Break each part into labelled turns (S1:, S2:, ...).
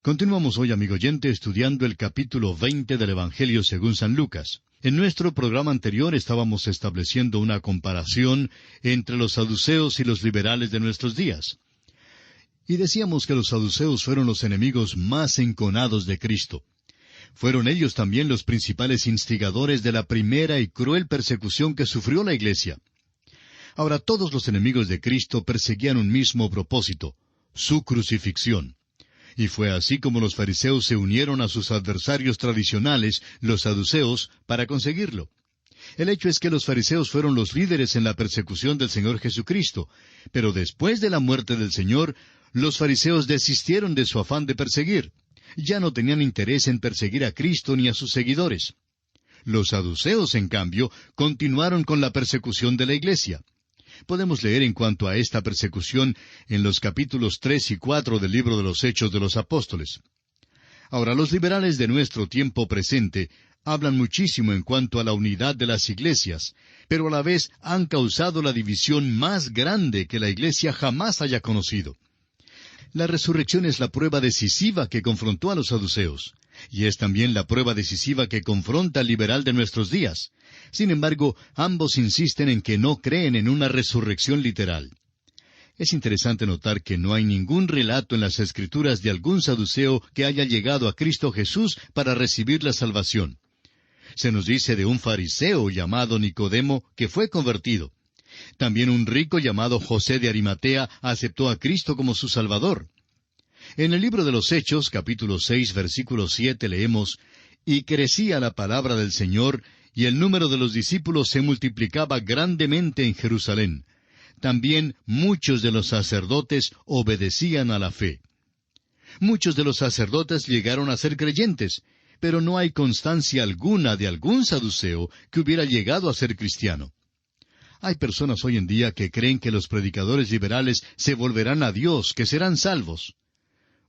S1: Continuamos hoy, amigo oyente, estudiando el capítulo 20 del Evangelio según San Lucas. En nuestro programa anterior estábamos estableciendo una comparación entre los saduceos y los liberales de nuestros días. Y decíamos que los saduceos fueron los enemigos más enconados de Cristo. Fueron ellos también los principales instigadores de la primera y cruel persecución que sufrió la Iglesia. Ahora, todos los enemigos de Cristo perseguían un mismo propósito, su crucifixión. Y fue así como los fariseos se unieron a sus adversarios tradicionales, los saduceos, para conseguirlo. El hecho es que los fariseos fueron los líderes en la persecución del Señor Jesucristo, pero después de la muerte del Señor, los fariseos desistieron de su afán de perseguir. Ya no tenían interés en perseguir a Cristo ni a sus seguidores. Los saduceos, en cambio, continuaron con la persecución de la Iglesia. Podemos leer en cuanto a esta persecución en los capítulos 3 y 4 del libro de los Hechos de los Apóstoles. Ahora, los liberales de nuestro tiempo presente hablan muchísimo en cuanto a la unidad de las iglesias, pero a la vez han causado la división más grande que la Iglesia jamás haya conocido. La resurrección es la prueba decisiva que confrontó a los saduceos, y es también la prueba decisiva que confronta al liberal de nuestros días. Sin embargo, ambos insisten en que no creen en una resurrección literal. Es interesante notar que no hay ningún relato en las Escrituras de algún saduceo que haya llegado a Cristo Jesús para recibir la salvación. Se nos dice de un fariseo llamado Nicodemo que fue convertido. También un rico llamado José de Arimatea aceptó a Cristo como su Salvador. En el libro de los Hechos, capítulo 6, versículo 7, leemos: «Y crecía la palabra del Señor, y el número de los discípulos se multiplicaba grandemente en Jerusalén. También muchos de los sacerdotes obedecían a la fe». Muchos de los sacerdotes llegaron a ser creyentes, pero no hay constancia alguna de algún saduceo que hubiera llegado a ser cristiano. Hay personas hoy en día que creen que los predicadores liberales se volverán a Dios, que serán salvos.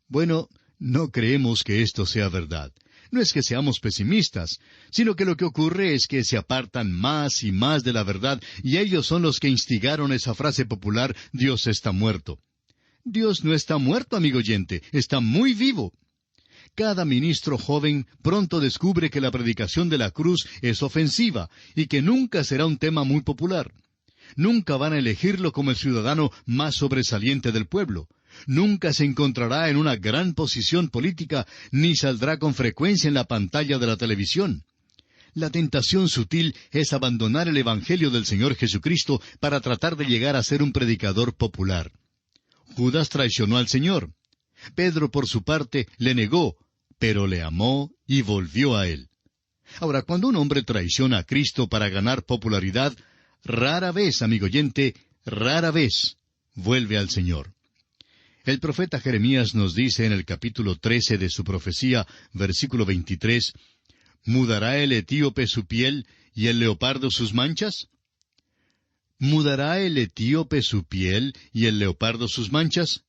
S1: Bueno, no creemos que esto sea verdad. No es que seamos pesimistas, sino que lo que ocurre es que se apartan más y más de la verdad, y ellos son los que instigaron esa frase popular, «Dios está muerto». Dios no está muerto, amigo oyente, está muy vivo. Cada ministro joven pronto descubre que la predicación de la cruz es ofensiva y que nunca será un tema muy popular. Nunca van a elegirlo como el ciudadano más sobresaliente del pueblo. Nunca se encontrará en una gran posición política, ni saldrá con frecuencia en la pantalla de la televisión. La tentación sutil es abandonar el Evangelio del Señor Jesucristo para tratar de llegar a ser un predicador popular. Judas traicionó al Señor. Pedro, por su parte, le negó, pero le amó y volvió a él. Ahora, cuando un hombre traiciona a Cristo para ganar popularidad, rara vez, amigo oyente, rara vez vuelve al Señor. El profeta Jeremías nos dice en el capítulo 13 de su profecía, versículo 23, ¿mudará el etíope su piel y el leopardo sus manchas? ¿Mudará el etíope su piel y el leopardo sus manchas?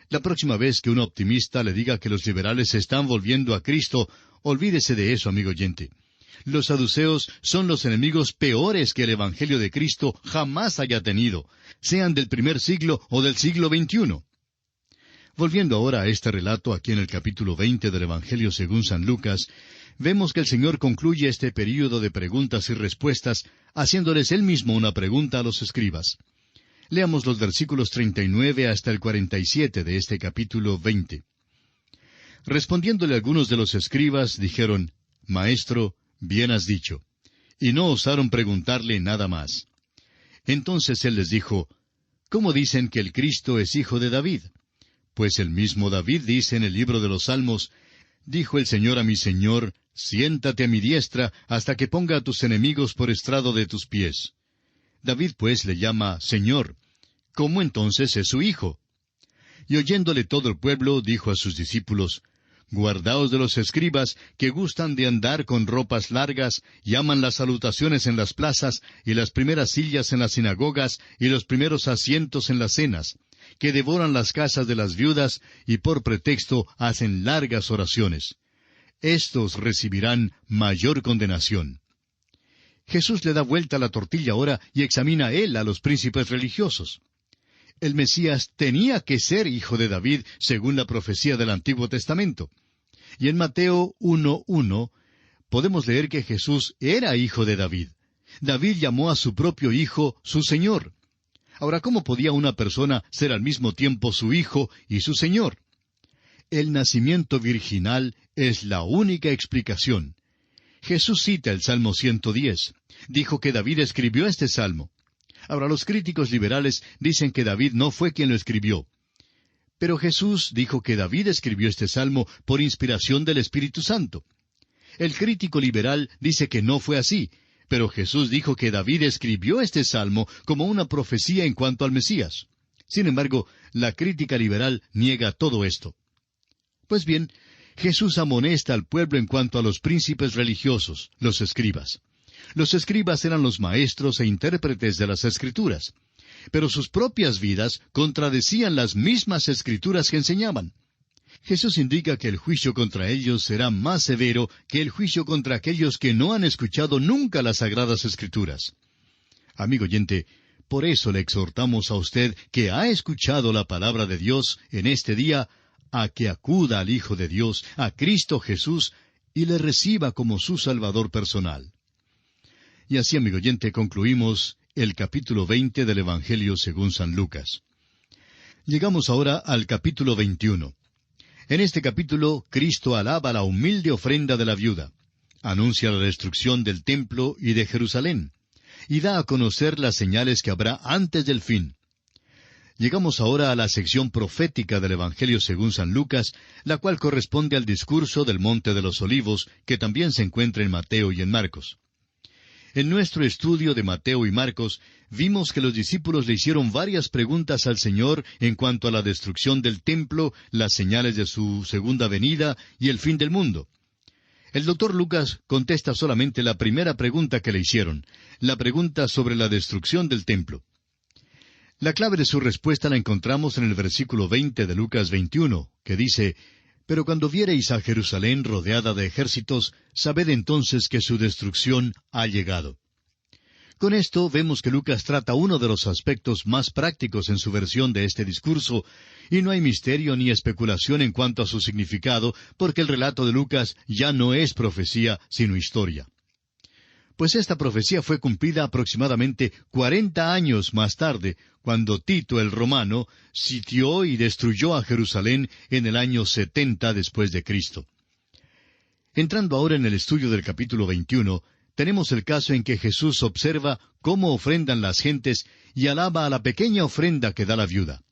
S1: La próxima vez que un optimista le diga que los liberales se están volviendo a Cristo, olvídese de eso, amigo oyente. Los saduceos son los enemigos peores que el Evangelio de Cristo jamás haya tenido, sean del primer siglo o del siglo XXI. Volviendo ahora a este relato aquí en el capítulo 20 del Evangelio según San Lucas, vemos que el Señor concluye este período de preguntas y respuestas haciéndoles Él mismo una pregunta a los escribas. Leamos los versículos 39 hasta el 47 de este capítulo 20. Respondiéndole algunos de los escribas, dijeron, «Maestro, bien has dicho». Y no osaron preguntarle nada más. Entonces Él les dijo, «¿Cómo dicen que el Cristo es hijo de David? Pues el mismo David dice en el libro de los Salmos, «Dijo el Señor a mi Señor, siéntate a mi diestra hasta que ponga a tus enemigos por estrado de tus pies». David pues le llama Señor. ¿Cómo entonces es su hijo? Y oyéndole todo el pueblo, dijo a sus discípulos, «Guardaos de los escribas, que gustan de andar con ropas largas, y aman las salutaciones en las plazas, y las primeras sillas en las sinagogas, y los primeros asientos en las cenas, que devoran las casas de las viudas, y por pretexto hacen largas oraciones. Estos recibirán mayor condenación». Jesús le da vuelta a la tortilla ahora y examina él a los príncipes religiosos. El Mesías tenía que ser hijo de David, según la profecía del Antiguo Testamento. Y en Mateo 1:1 podemos leer que Jesús era hijo de David. David llamó a su propio hijo su Señor. Ahora, ¿cómo podía una persona ser al mismo tiempo su hijo y su Señor? El nacimiento virginal es la única explicación. Jesús cita el Salmo 110. Dijo que David escribió este salmo. Ahora, los críticos liberales dicen que David no fue quien lo escribió. Pero Jesús dijo que David escribió este salmo por inspiración del Espíritu Santo. El crítico liberal dice que no fue así, pero Jesús dijo que David escribió este salmo como una profecía en cuanto al Mesías. Sin embargo, la crítica liberal niega todo esto. Pues bien, Jesús amonesta al pueblo en cuanto a los príncipes religiosos, los escribas. Los escribas eran los maestros e intérpretes de las Escrituras, pero sus propias vidas contradecían las mismas Escrituras que enseñaban. Jesús indica que el juicio contra ellos será más severo que el juicio contra aquellos que no han escuchado nunca las Sagradas Escrituras. Amigo oyente, por eso le exhortamos a usted que ha escuchado la palabra de Dios en este día, a que acuda al Hijo de Dios, a Cristo Jesús, y le reciba como su Salvador personal. Y así, amigo oyente, concluimos el capítulo 20 del Evangelio según San Lucas. Llegamos ahora al capítulo 21. En este capítulo, Cristo alaba la humilde ofrenda de la viuda, anuncia la destrucción del templo y de Jerusalén, y da a conocer las señales que habrá antes del fin. Llegamos ahora a la sección profética del Evangelio según San Lucas, la cual corresponde al discurso del Monte de los Olivos, que también se encuentra en Mateo y en Marcos. En nuestro estudio de Mateo y Marcos, vimos que los discípulos le hicieron varias preguntas al Señor en cuanto a la destrucción del templo, las señales de su segunda venida y el fin del mundo. El doctor Lucas contesta solamente la primera pregunta que le hicieron, la pregunta sobre la destrucción del templo. La clave de su respuesta la encontramos en el versículo 20 de Lucas 21, que dice: «Pero cuando viereis a Jerusalén rodeada de ejércitos, sabed entonces que su destrucción ha llegado». Con esto vemos que Lucas trata uno de los aspectos más prácticos en su versión de este discurso, y no hay misterio ni especulación en cuanto a su significado, porque el relato de Lucas ya no es profecía, sino historia. Pues esta profecía fue cumplida aproximadamente 40 años más tarde, cuando Tito el Romano sitió y destruyó a Jerusalén en el año 70 después de Cristo. Entrando ahora en el estudio del capítulo 21, tenemos el caso en que Jesús observa cómo ofrendan las gentes y alaba a la pequeña ofrenda que da la viuda.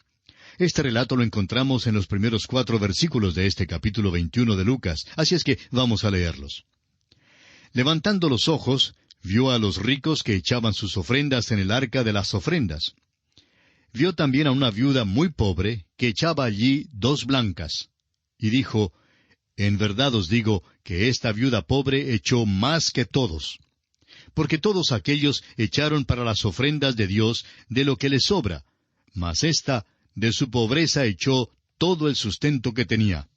S1: Este relato lo encontramos en los primeros 4 versículos de este capítulo 21 de Lucas, así es que vamos a leerlos. Levantando los ojos, vio a los ricos que echaban sus ofrendas en el arca de las ofrendas. Vio también a una viuda muy pobre que echaba allí 2 blancas. Y dijo: «En verdad os digo que esta viuda pobre echó más que todos. Porque todos aquellos echaron para las ofrendas de Dios de lo que les sobra, mas ésta de su pobreza echó todo el sustento que tenía».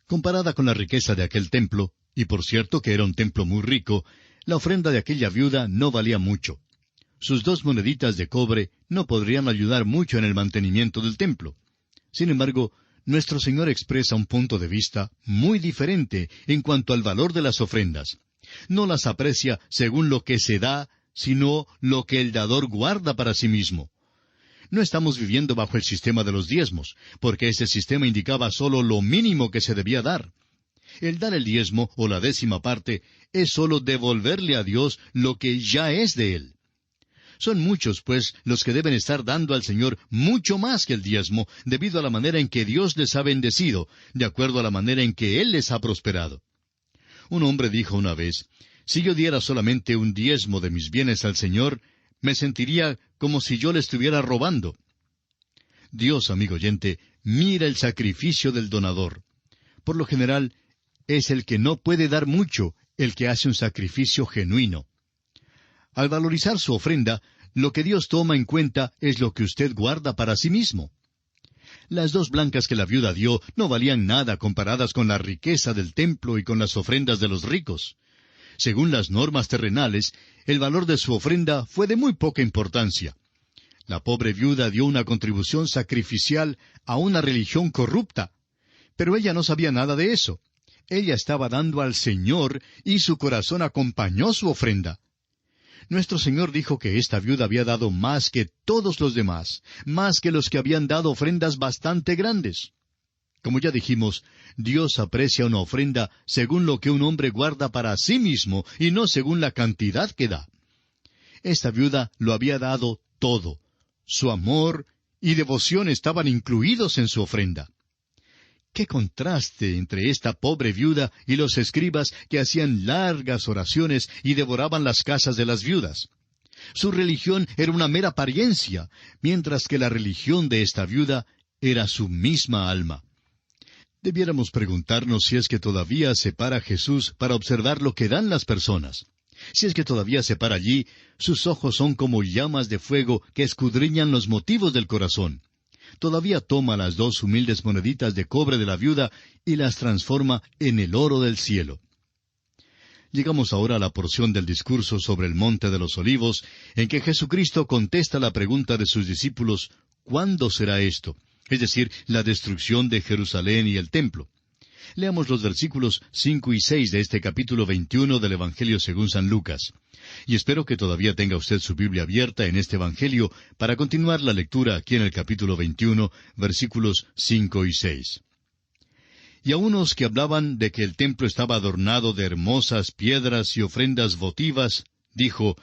S1: Comparada con la riqueza de aquel templo, y por cierto que era un templo muy rico, la ofrenda de aquella viuda no valía mucho. Sus 2 moneditas de cobre no podrían ayudar mucho en el mantenimiento del templo. Sin embargo, nuestro Señor expresa un punto de vista muy diferente en cuanto al valor de las ofrendas. No las aprecia según lo que se da, sino lo que el dador guarda para sí mismo. No estamos viviendo bajo el sistema de los diezmos, porque ese sistema indicaba solo lo mínimo que se debía dar. El dar el diezmo o la 10ª parte es solo devolverle a Dios lo que ya es de Él. Son muchos, pues, los que deben estar dando al Señor mucho más que el diezmo, debido a la manera en que Dios les ha bendecido, de acuerdo a la manera en que Él les ha prosperado. Un hombre dijo una vez: «Si yo diera solamente un diezmo de mis bienes al Señor, me sentiría como si yo le estuviera robando». Dios, amigo oyente, mira el sacrificio del donador. Por lo general, es el que no puede dar mucho, el que hace un sacrificio genuino. Al valorizar su ofrenda, lo que Dios toma en cuenta es lo que usted guarda para sí mismo. Las 2 blancas que la viuda dio no valían nada comparadas con la riqueza del templo y con las ofrendas de los ricos. Según las normas terrenales, el valor de su ofrenda fue de muy poca importancia. La pobre viuda dio una contribución sacrificial a una religión corrupta. Pero ella no sabía nada de eso. Ella estaba dando al Señor y su corazón acompañó su ofrenda. Nuestro Señor dijo que esta viuda había dado más que todos los demás, más que los que habían dado ofrendas bastante grandes. Como ya dijimos, Dios aprecia una ofrenda según lo que un hombre guarda para sí mismo y no según la cantidad que da. Esta viuda lo había dado todo. Su amor y devoción estaban incluidos en su ofrenda. ¡Qué contraste entre esta pobre viuda y los escribas que hacían largas oraciones y devoraban las casas de las viudas! Su religión era una mera apariencia, mientras que la religión de esta viuda era su misma alma. Debiéramos preguntarnos si es que todavía se para Jesús para observar lo que dan las personas. Si es que todavía se para allí, sus ojos son como llamas de fuego que escudriñan los motivos del corazón. Todavía toma las 2 humildes moneditas de cobre de la viuda y las transforma en el oro del cielo. Llegamos ahora a la porción del discurso sobre el Monte de los Olivos, en que Jesucristo contesta la pregunta de sus discípulos, ¿cuándo será esto? Es decir, la destrucción de Jerusalén y el templo. Leamos los versículos 5 y 6 de este capítulo 21 del Evangelio según San Lucas. Y espero que todavía tenga usted su Biblia abierta en este Evangelio para continuar la lectura aquí en el capítulo 21, versículos 5 y 6. Y a unos que hablaban de que el templo estaba adornado de hermosas piedras y ofrendas votivas, dijo,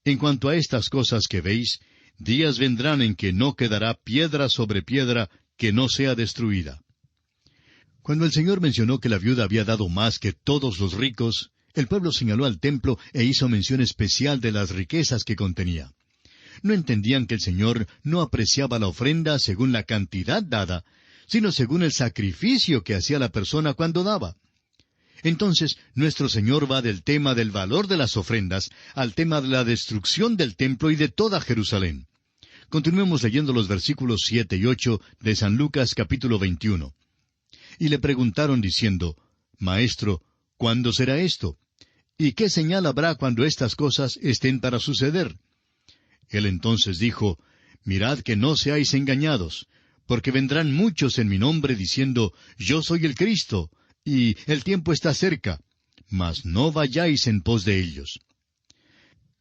S1: en cuanto a estas cosas que veis, días vendrán en que no quedará piedra sobre piedra que no sea destruida. Cuando el Señor mencionó que la viuda había dado más que todos los ricos, el pueblo señaló al templo e hizo mención especial de las riquezas que contenía. No entendían que el Señor no apreciaba la ofrenda según la cantidad dada, sino según el sacrificio que hacía la persona cuando daba. Entonces, nuestro Señor va del tema del valor de las ofrendas al tema de la destrucción del templo y de toda Jerusalén. Continuemos leyendo los versículos 7 y 8 de San Lucas capítulo 21. Y le preguntaron diciendo, Maestro, ¿cuándo será esto? ¿Y qué señal habrá cuando estas cosas estén para suceder? Él entonces dijo, Mirad que no seáis engañados, porque vendrán muchos en mi nombre diciendo, Yo soy el Cristo, y el tiempo está cerca, mas no vayáis en pos de ellos.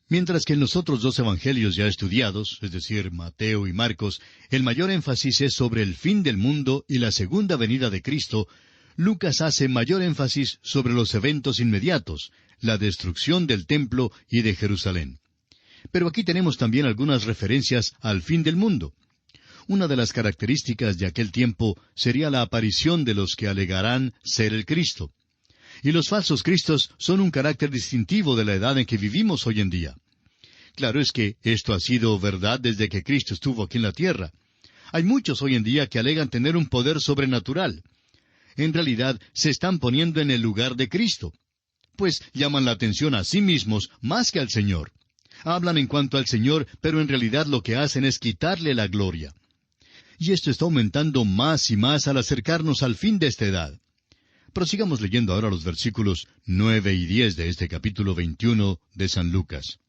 S1: Mientras que en los otros 2 evangelios ya estudiados, es decir, Mateo y Marcos, el mayor énfasis es sobre el fin del mundo y la segunda venida de Cristo, Lucas hace mayor énfasis sobre los eventos inmediatos, la destrucción del templo y de Jerusalén. Pero aquí tenemos también algunas referencias al fin del mundo. Una de las características de aquel tiempo sería la aparición de los que alegarán ser el Cristo. Y los falsos cristos son un carácter distintivo de la edad en que vivimos hoy en día. Claro es que esto ha sido verdad desde que Cristo estuvo aquí en la tierra. Hay muchos hoy en día que alegan tener un poder sobrenatural. En realidad, se están poniendo en el lugar de Cristo, pues llaman la atención a sí mismos más que al Señor. Hablan en cuanto al Señor, pero en realidad lo que hacen es quitarle la gloria. Y esto está aumentando más y más al acercarnos al fin de esta edad. Prosigamos leyendo ahora los versículos 9 y 10 de este capítulo 21 de San Lucas.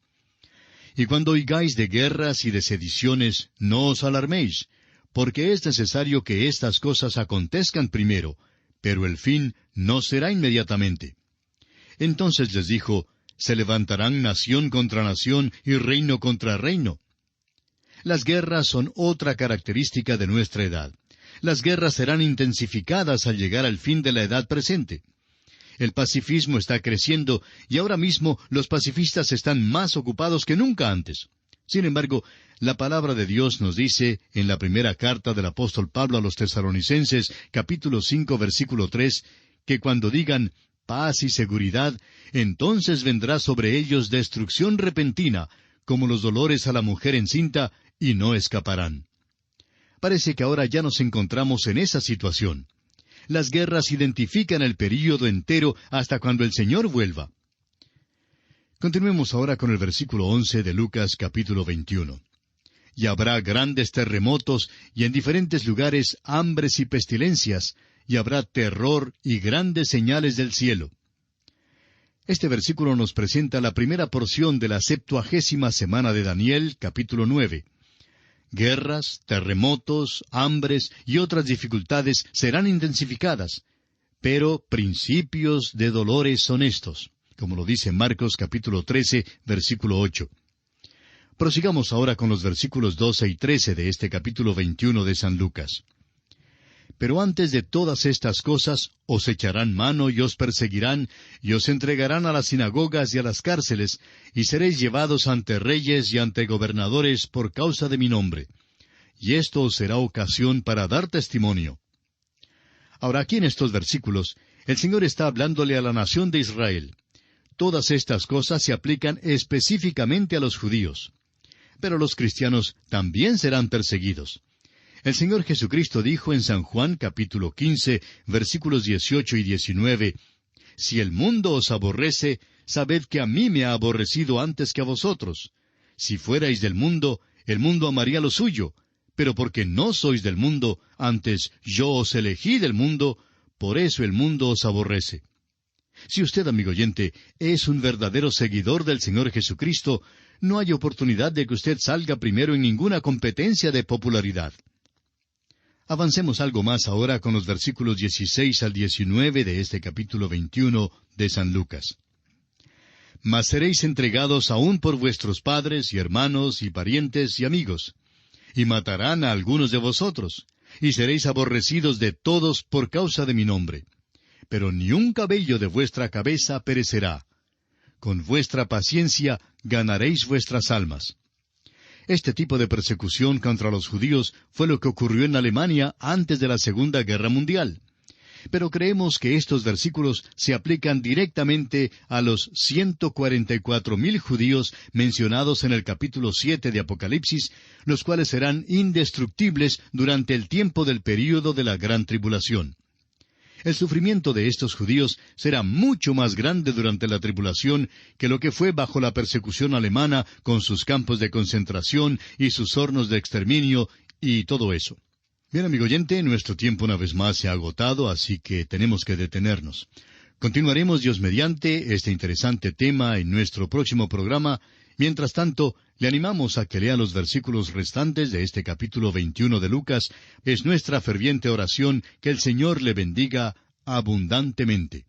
S1: Y cuando oigáis de guerras y de sediciones, no os alarméis, porque es necesario que estas cosas acontezcan primero, pero el fin no será inmediatamente. Entonces les dijo, se levantarán nación contra nación y reino contra reino. Las guerras son otra característica de nuestra edad. Las guerras serán intensificadas al llegar al fin de la edad presente. El pacifismo está creciendo y ahora mismo los pacifistas están más ocupados que nunca antes. Sin embargo, la palabra de Dios nos dice en la primera carta del apóstol Pablo a los Tesalonicenses, capítulo 5, versículo 3, que cuando digan paz y seguridad, entonces vendrá sobre ellos destrucción repentina, como los dolores a la mujer encinta, y no escaparán. Parece que ahora ya nos encontramos en esa situación. Las guerras identifican el período entero hasta cuando el Señor vuelva. Continuemos ahora con el versículo 11 de Lucas capítulo 21. Y habrá grandes terremotos, y en diferentes lugares hambres y pestilencias, y habrá terror y grandes señales del cielo. Este versículo nos presenta la primera porción de la 70ª semana de Daniel, capítulo 9. Guerras, terremotos, hambres y otras dificultades serán intensificadas, pero principios de dolores son estos, como lo dice Marcos capítulo 13, versículo 8. Prosigamos ahora con los versículos 12 y 13 de este capítulo 21 de San Lucas. Pero antes de todas estas cosas, os echarán mano y os perseguirán, y os entregarán a las sinagogas y a las cárceles, y seréis llevados ante reyes y ante gobernadores por causa de mi nombre. Y esto os será ocasión para dar testimonio. Ahora aquí en estos versículos, el Señor está hablándole a la nación de Israel. Todas estas cosas se aplican específicamente a los judíos. Pero los cristianos también serán perseguidos. El Señor Jesucristo dijo en San Juan capítulo 15, versículos 18 y 19, «Si el mundo os aborrece, sabed que a mí me ha aborrecido antes que a vosotros. Si fuerais del mundo, el mundo amaría lo suyo, pero porque no sois del mundo, antes yo os elegí del mundo, por eso el mundo os aborrece». Si usted, amigo oyente, es un verdadero seguidor del Señor Jesucristo, no hay oportunidad de que usted salga primero en ninguna competencia de popularidad. Avancemos algo más ahora con los versículos 16 al 19 de este capítulo 21 de San Lucas. «Mas seréis entregados aún por vuestros padres y hermanos y parientes y amigos, y matarán a algunos de vosotros, y seréis aborrecidos de todos por causa de mi nombre. Pero ni un cabello de vuestra cabeza perecerá. Con vuestra paciencia ganaréis vuestras almas». Este tipo de persecución contra los judíos fue lo que ocurrió en Alemania antes de la Segunda Guerra Mundial. Pero creemos que estos versículos se aplican directamente a los 144,000 judíos mencionados en el capítulo 7 de Apocalipsis, los cuales serán indestructibles durante el tiempo del período de la Gran Tribulación. El sufrimiento de estos judíos será mucho más grande durante la tribulación que lo que fue bajo la persecución alemana con sus campos de concentración y sus hornos de exterminio y todo eso. Bien, amigo oyente, nuestro tiempo una vez más se ha agotado, así que tenemos que detenernos. Continuaremos, Dios mediante, este interesante tema en nuestro próximo programa. Mientras tanto, le animamos a que lea los versículos restantes de este capítulo 21 de Lucas. Es nuestra ferviente oración que el Señor le bendiga abundantemente.